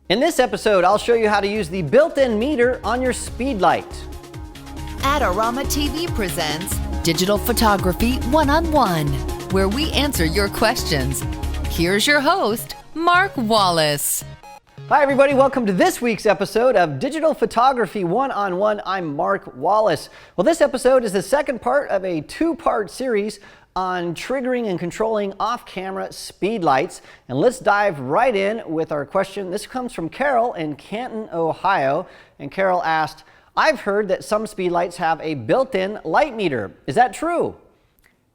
In this episode, I'll show you how to use the built-in meter on your Speedlight. AdoramaTV presents Digital Photography One-on-One, where we answer your questions. Here's your host, Mark Wallace. Hi everybody, welcome to this week's episode of Digital Photography One-on-One. I'm Mark Wallace. Well, this episode is the second part of a two-part series on triggering and controlling off-camera speedlights. And let's dive right in with our question. This comes from Carol in Canton, Ohio. And Carol asked, I've heard that some speedlights have a built-in light meter. Is that true?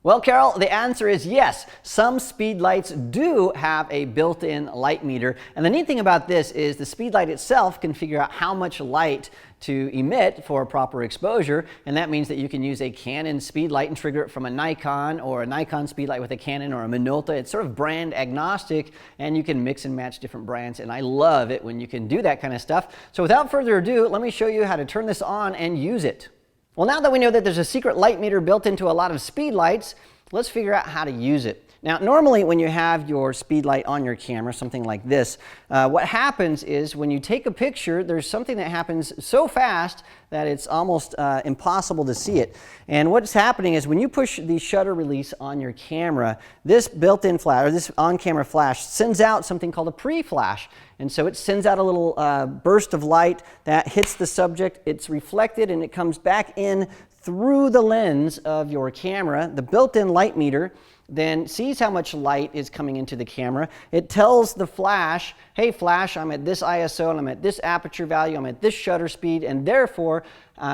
Well, Carol, the answer is yes. Some speedlights do have a built-in light meter. And the neat thing about this is the speedlight itself can figure out how much light to emit for proper exposure. And that means that you can use a Canon speedlight and trigger it from a Nikon, or a Nikon speedlight with a Canon, or a Minolta. It's sort of brand agnostic, and you can mix and match different brands. And I love it when you can do that kind of stuff. So without further ado, let me show you how to turn this on and use it. Well, now that we know that there's a secret light meter built into a lot of speedlights, let's figure out how to use it. Now, normally when you have your speedlight on your camera, something like this, what happens is when you take a picture, there's something that happens so fast that it's almost impossible to see it. And what's happening is when you push the shutter release on your camera, this built-in flash, or this on-camera flash, sends out something called a pre-flash. And so it sends out a little burst of light that hits the subject, it's reflected, and it comes back in through the lens of your camera. The built-in light meter then sees how much light is coming into the camera. It tells the flash, hey flash, I'm at this ISO and I'm at this aperture value, I'm at this shutter speed, and therefore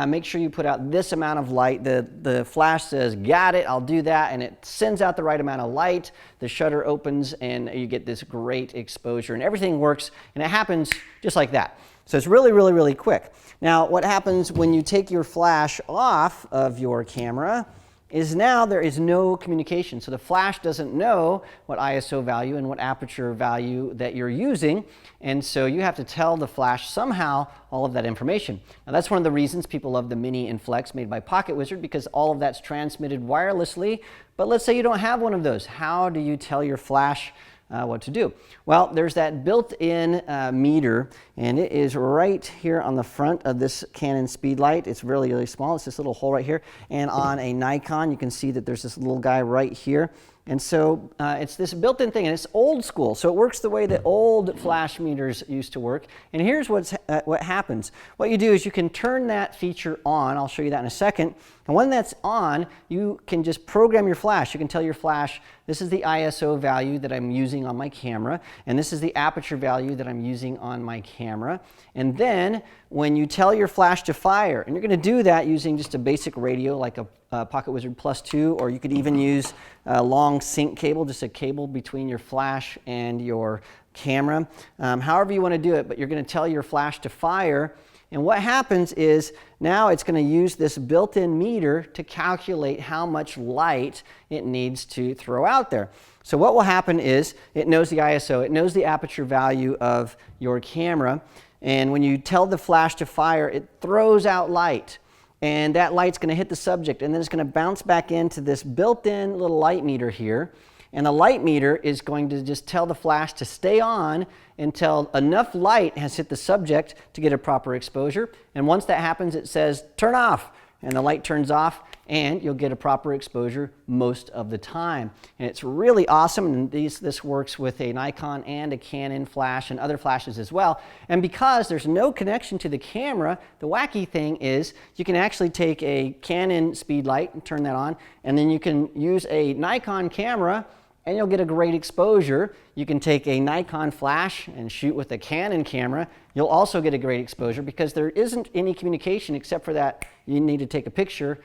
make sure you put out this amount of light. The flash says, got it, I'll do that, and it sends out the right amount of light. The shutter opens and you get this great exposure, and everything works, and it happens just like that. So it's really, really, really quick. Now, what happens when you take your flash off of your camera is now there is no communication. So the flash doesn't know what ISO value and what aperture value that you're using, and so you have to tell the flash somehow all of that information. Now that's one of the reasons people love the Mini and Flex made by Pocket Wizard, because all of that's transmitted wirelessly. But let's say you don't have one of those. How do you tell your flash what to do? Well, there's that built-in meter, and it is right here on the front of this Canon Speedlight. It's really, really small. It's this little hole right here. And on a Nikon, you can see that there's this little guy right here. And so it's this built-in thing, and it's old school. So it works the way that old flash meters used to work. And here's what happens. What you do is you can turn that feature on. I'll show you that in a second. And when that's on, you can just program your flash. You can tell your flash, this is the ISO value that I'm using on my camera, and this is the aperture value that I'm using on my camera. And then when you tell your flash to fire, and you're going to do that using just a basic radio like a Pocket Wizard Plus 2, or you could even use a long sync cable, just a cable between your flash and your camera. However you want to do it, but you're going to tell your flash to fire. And what happens is now it's going to use this built-in meter to calculate how much light it needs to throw out there. So what will happen is it knows the ISO, it knows the aperture value of your camera, and when you tell the flash to fire, it throws out light. And that light's going to hit the subject, and then it's going to bounce back into this built-in little light meter here. And the light meter is going to just tell the flash to stay on until enough light has hit the subject to get a proper exposure. And once that happens, it says, turn off. And the light turns off, and you'll get a proper exposure most of the time. And it's really awesome, and this works with a Nikon and a Canon flash and other flashes as well. And because there's no connection to the camera, the wacky thing is you can actually take a Canon Speedlight and turn that on, and then you can use a Nikon camera and you'll get a great exposure. You can take a Nikon flash and shoot with a Canon camera. You'll also get a great exposure because there isn't any communication except for that you need to take a picture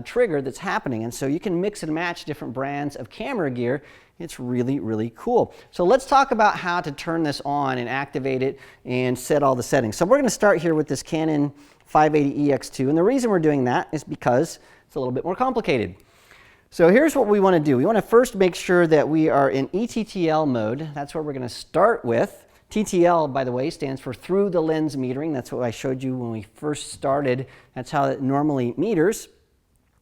trigger that's happening. And so you can mix and match different brands of camera gear. It's really, really cool. So let's talk about how to turn this on and activate it and set all the settings. So we're going to start here with this Canon 580EX2. And the reason we're doing that is because it's a little bit more complicated. So here's what we want to do. We want to first make sure that we are in ETTL mode. That's where we're going to start with. TTL, by the way, stands for through the lens metering. That's what I showed you when we first started. That's how it normally meters.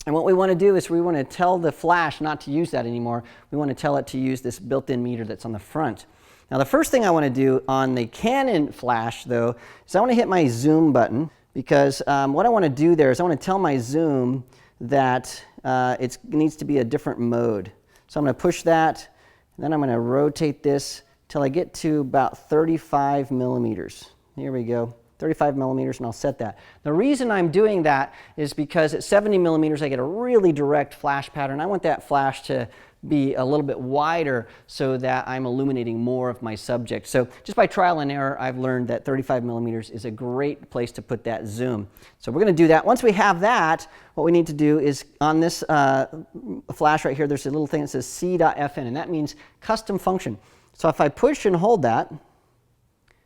And what we want to do is we want to tell the flash not to use that anymore. We want to tell it to use this built-in meter that's on the front. Now the first thing I want to do on the Canon flash though is I want to hit my zoom button, because what I want to do there is I want to tell my zoom that it needs to be a different mode. So I'm going to push that, and then I'm going to rotate this till I get to about 35 millimeters. Here we go. 35 millimeters, and I'll set that. The reason I'm doing that is because at 70 millimeters I get a really direct flash pattern. I want that flash to be a little bit wider so that I'm illuminating more of my subject. So just by trial and error, I've learned that 35 millimeters is a great place to put that zoom. So we're going to do that. Once we have that, what we need to do is on this flash right here, there's a little thing that says C.fn, and that means custom function. So if I push and hold that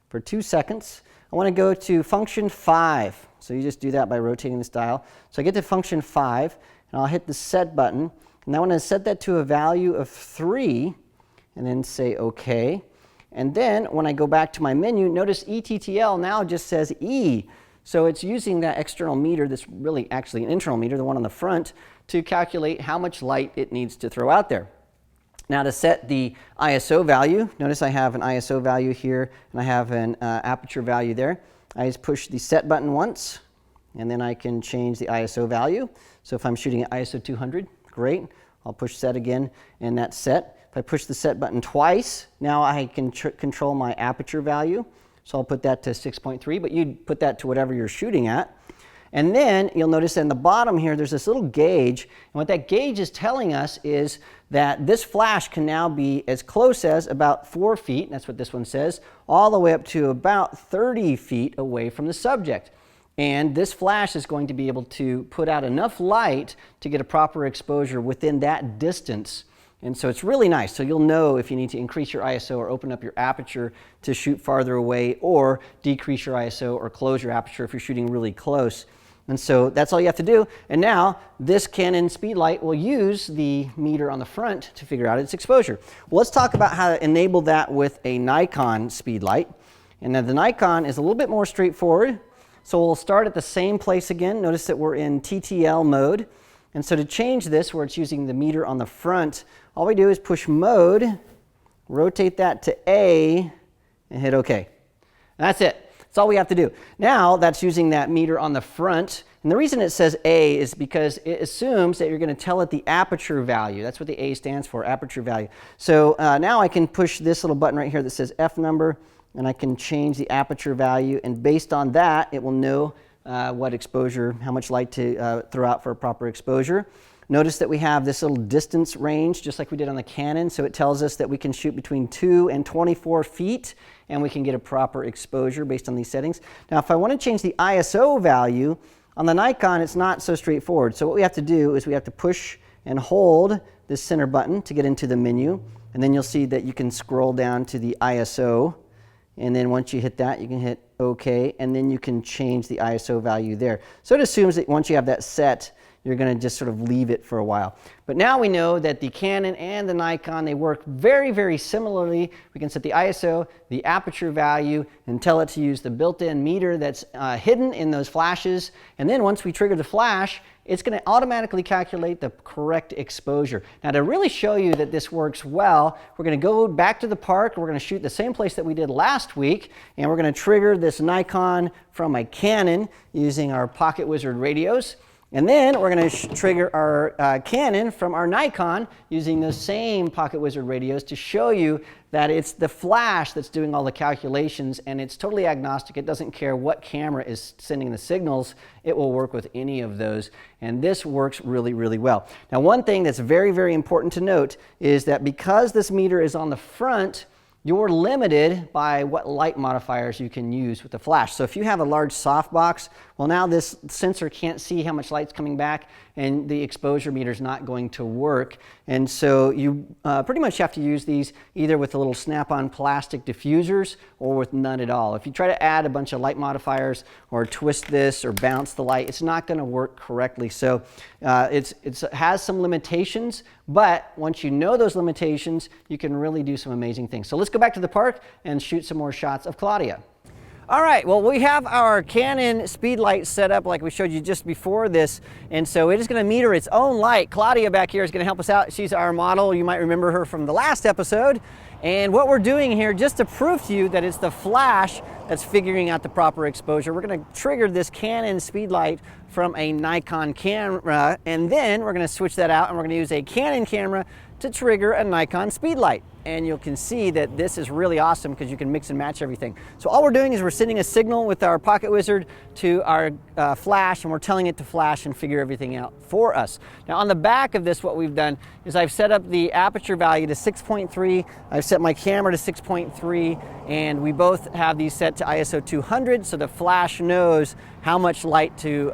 for 2 seconds, I want to go to function 5. So you just do that by rotating this dial. So I get to function 5, and I'll hit the set button. And I want to set that to a value of 3, and then say OK. And then when I go back to my menu, notice ETTL now just says E. So it's using that external meter, that's really actually an internal meter, the one on the front, to calculate how much light it needs to throw out there. Now to set the ISO value, notice I have an ISO value here, and I have an aperture value there. I just push the set button once, and then I can change the ISO value. So if I'm shooting at ISO 200, great. I'll push set again, and that's set. If I push the set button twice, now I can control my aperture value. So I'll put that to 6.3, but you'd put that to whatever you're shooting at. And then you'll notice in the bottom here, there's this little gauge. And what that gauge is telling us is that this flash can now be as close as about 4 feet, that's what this one says, all the way up to about 30 feet away from the subject. And this flash is going to be able to put out enough light to get a proper exposure within that distance. And so it's really nice. So you'll know if you need to increase your ISO or open up your aperture to shoot farther away, or decrease your ISO or close your aperture if you're shooting really close. And so that's all you have to do. And now this Canon Speedlight will use the meter on the front to figure out its exposure. Well, let's talk about how to enable that with a Nikon Speedlight. And now the Nikon is a little bit more straightforward. So we'll start at the same place again. Notice that we're in TTL mode. And so to change this, where it's using the meter on the front, all we do is push mode, rotate that to A, and hit OK. And that's it. That's all we have to do. Now that's using that meter on the front. And the reason it says A is because it assumes that you're going to tell it the aperture value. That's what the A stands for, aperture value. So now I can push this little button right here that says F number, and I can change the aperture value. And based on that, it will know what exposure, how much light to throw out for a proper exposure. Notice that we have this little distance range, just like we did on the Canon. So it tells us that we can shoot between 2 and 24 feet, and we can get a proper exposure based on these settings. Now, if I want to change the ISO value, on the Nikon, it's not so straightforward. So what we have to do is we have to push and hold this center button to get into the menu. And then you'll see that you can scroll down to the ISO. And then once you hit that, you can hit OK, and then you can change the ISO value there. So it assumes that once you have that set, you're going to just sort of leave it for a while. But now we know that the Canon and the Nikon, they work very, very similarly. We can set the ISO, the aperture value, and tell it to use the built-in meter that's hidden in those flashes. And then once we trigger the flash, it's going to automatically calculate the correct exposure. Now, to really show you that this works well, we're going to go back to the park. We're going to shoot the same place that we did last week, and we're going to trigger this Nikon from my Canon using our Pocket Wizard radios. And then we're going to trigger our Canon from our Nikon using those same Pocket Wizard radios to show you that it's the flash that's doing all the calculations, and it's totally agnostic. It doesn't care what camera is sending the signals. It will work with any of those, and this works really, really well. Now, one thing that's very, very important to note is that because this meter is on the front, you're limited by what light modifiers you can use with the flash. So if you have a large softbox, well, now this sensor can't see how much light's coming back, and the exposure meter is not going to work. And so you pretty much have to use these either with the little snap-on plastic diffusers or with none at all. If you try to add a bunch of light modifiers or twist this or bounce the light, it's not going to work correctly. So it has some limitations, but once you know those limitations, you can really do some amazing things. So let's go back to the park and shoot some more shots of Claudia. All right, well, we have our Canon Speedlight set up like we showed you just before this, and so it is going to meter its own light. Claudia back here is going to help us out. She's our model. You might remember her from the last episode. And what we're doing here, just to prove to you that it's the flash that's figuring out the proper exposure, we're going to trigger this Canon Speedlight from a Nikon camera, and then we're going to switch that out and we're going to use a Canon camera to trigger a Nikon Speedlight. And you can see that this is really awesome because you can mix and match everything. So all we're doing is we're sending a signal with our Pocket Wizard to our flash, and we're telling it to flash and figure everything out for us. Now on the back of this, what we've done is I've set up the aperture value to 6.3. I've set my camera to 6.3, and we both have these set to ISO 200, so the flash knows how much light to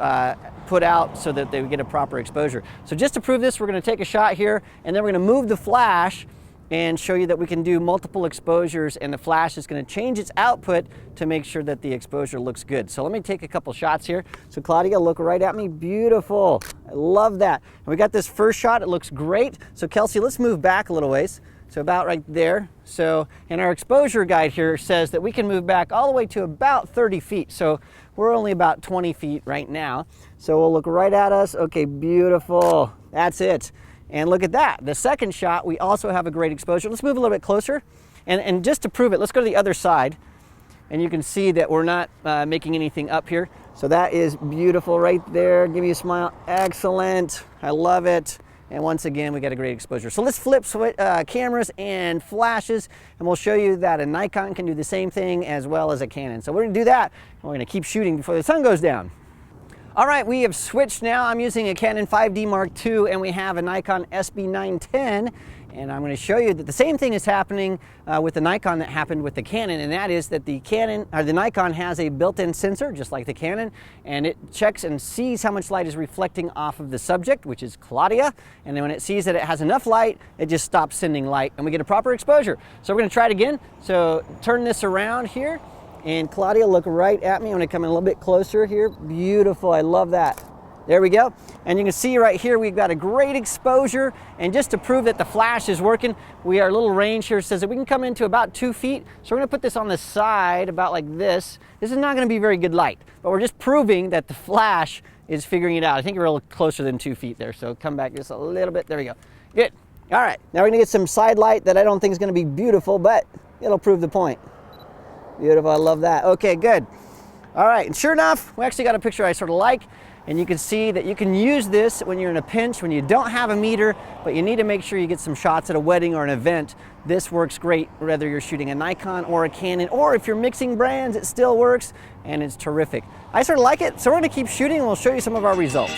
put out so that they get a proper exposure. So just to prove this, we're going to take a shot here, and then we're going to move the flash and show you that we can do multiple exposures, and the flash is going to change its output to make sure that the exposure looks good. So let me take a couple shots here. So Claudia, look right at me. Beautiful. I love that. And we got this first shot. It looks great. So Kelsey, let's move back a little ways. So about right there. So, and our exposure guide here says that we can move back all the way to about 30 feet. So we're only about 20 feet right now. So we'll look right at us. Okay, beautiful. That's it. And look at that. The second shot, we also have a great exposure. Let's move a little bit closer. And just to prove it, let's go to the other side. And you can see that we're not making anything up here. So that is beautiful right there. Give me a smile. Excellent. I love it. And once again, we got a great exposure. So let's flip cameras and flashes, and we'll show you that a Nikon can do the same thing as well as a Canon. So we're gonna do that, and we're gonna keep shooting before the sun goes down. All right, we have switched now. I'm using a Canon 5D Mark II, and we have a Nikon SB910, and I'm going to show you that the same thing is happening with the Nikon that happened with the Canon, and that is that the Nikon has a built-in sensor, just like the Canon, and it checks and sees how much light is reflecting off of the subject, which is Claudia, and then when it sees that it has enough light, it just stops sending light, and we get a proper exposure. So we're going to try it again. So turn this around here. And Claudia, look right at me. I'm going to come in a little bit closer here. Beautiful. I love that. There we go. And you can see right here we've got a great exposure. And just to prove that the flash is working, our little range here says that we can come into about 2 feet. So we're going to put this on the side about like this. This is not going to be very good light, but we're just proving that the flash is figuring it out. I think we're a little closer than 2 feet there. So come back just a little bit. There we go. Good. All right. Now we're going to get some side light that I don't think is going to be beautiful, but it'll prove the point. Beautiful, I love that. Okay, good. All right, and sure enough, we actually got a picture I sort of like, and you can see that you can use this when you're in a pinch, when you don't have a meter, but you need to make sure you get some shots at a wedding or an event. This works great, whether you're shooting a Nikon or a Canon, or if you're mixing brands, it still works, and it's terrific. I sort of like it, so we're gonna keep shooting, and we'll show you some of our results.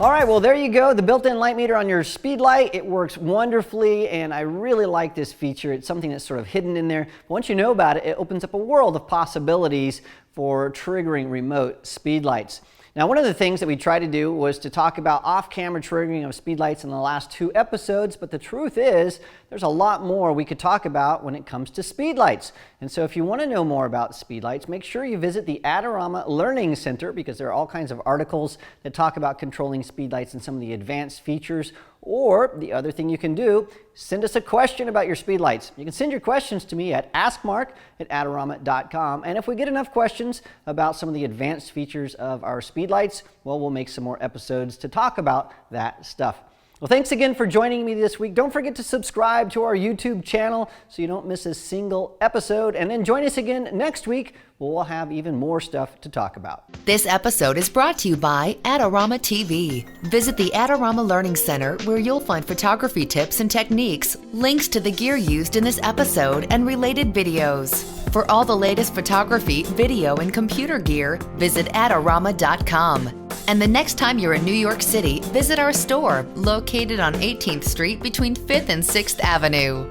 All right, well, there you go, the built-in light meter on your Speedlight. It works wonderfully, and I really like this feature. It's something that's sort of hidden in there. Once you know about it, it opens up a world of possibilities for triggering remote Speedlights. Now, one of the things that we tried to do was to talk about off-camera triggering of Speedlights in the last 2 episodes, but the truth is there's a lot more we could talk about when it comes to Speedlights. And so if you want to know more about Speedlights, make sure you visit the Adorama Learning Center, because there are all kinds of articles that talk about controlling Speedlights and some of the advanced features. Or the other thing you can do, send us a question about your Speedlights. You can send your questions to me at AskMark@AdoramaTV.com. And if we get enough questions about some of the advanced features of our Speedlights, well, we'll make some more episodes to talk about that stuff. Well, thanks again for joining me this week. Don't forget to subscribe to our YouTube channel so you don't miss a single episode. And then join us again next week where we'll have even more stuff to talk about. This episode is brought to you by AdoramaTV. Visit the Adorama Learning Center where you'll find photography tips and techniques, links to the gear used in this episode, and related videos. For all the latest photography, video, and computer gear, visit Adorama.com. And the next time you're in New York City, visit our store located on 18th Street between 5th and 6th Avenue.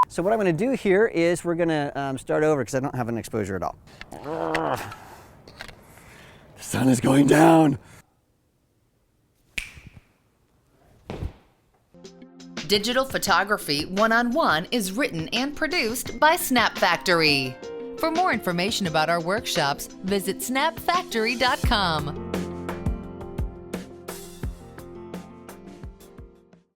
So what I'm going to do here is we're going to start over because I don't have an exposure at all. The sun is going down. Digital Photography One-on-One is written and produced by Snap Factory. For more information about our workshops, visit snapfactory.com.